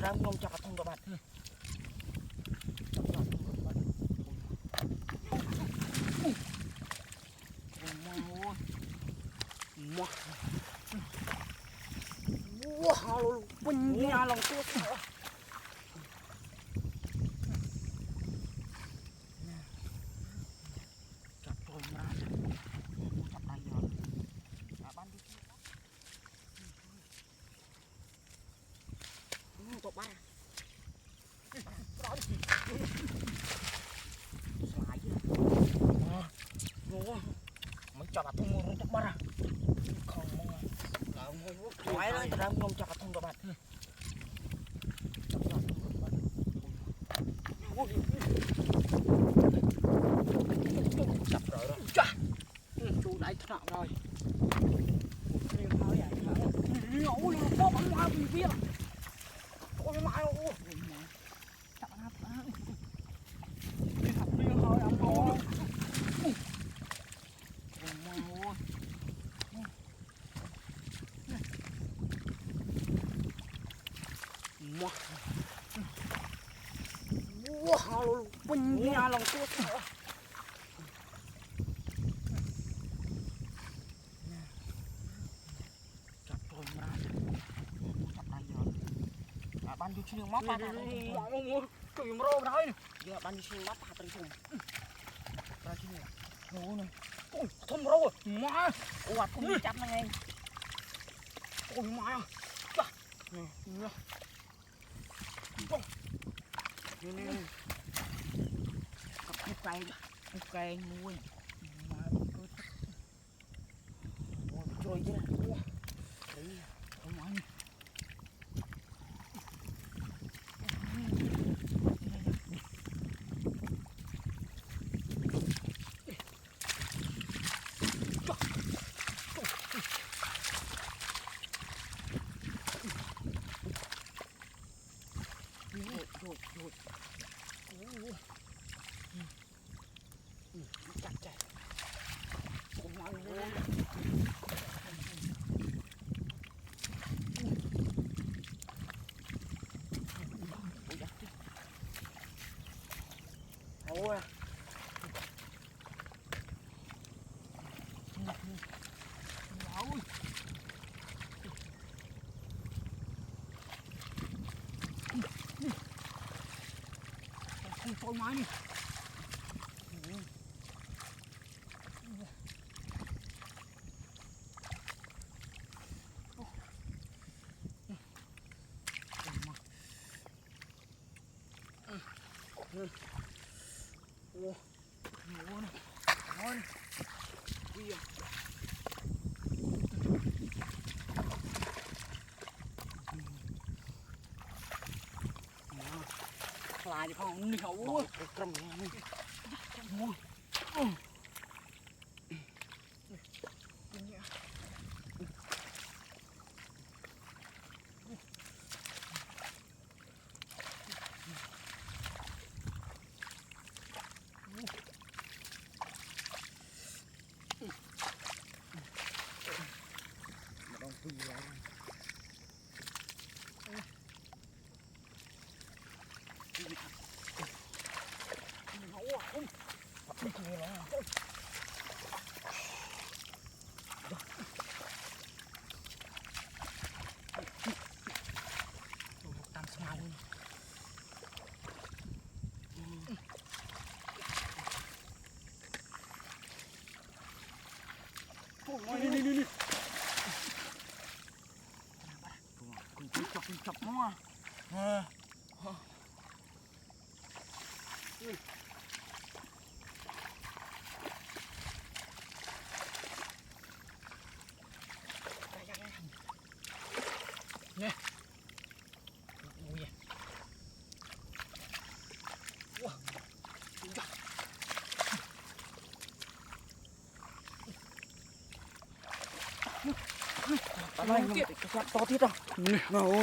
ដើមខ្ញុំចាប់អត់ធំក៏បាត់មកវ៉ាវិញញ៉ាឡងទួចាប់ចូលមកចាប់ដៃយកបានទៅទៅបាក្រោយស្លាយអូមិនចាប់អាធំរត់ទៅបាត់ខំមកឡើងមកហើយដើមខ្ញុំចាប់អាធំក៏បាត់ចាប់ក្រោយចាស់ជូដៃថ្នាក់rồi riêng hơi vậy ôi nó bắn qua bên phía ôi mày ôi chặt nó đi học riêng hơi ông ôi wow bên nhà lòng tuốt ban du chiêu móc ban cười mồ đấy giờ ban du chiêu móc hạt tây thùng ra chiêu nấu này ôi thùng rồi má ôi thùng chặt này em ôi má nè nè cặp cây nuôi má cứ ôi rồi chứ đấy không ăn chặt chạy cũng ngon luôn ôi không tôi máy đi ngon ngon kia lại đi không đi hậu cầm mua tam smile đi chọc nó à nè ui wow này nó to thiết đâu nè nào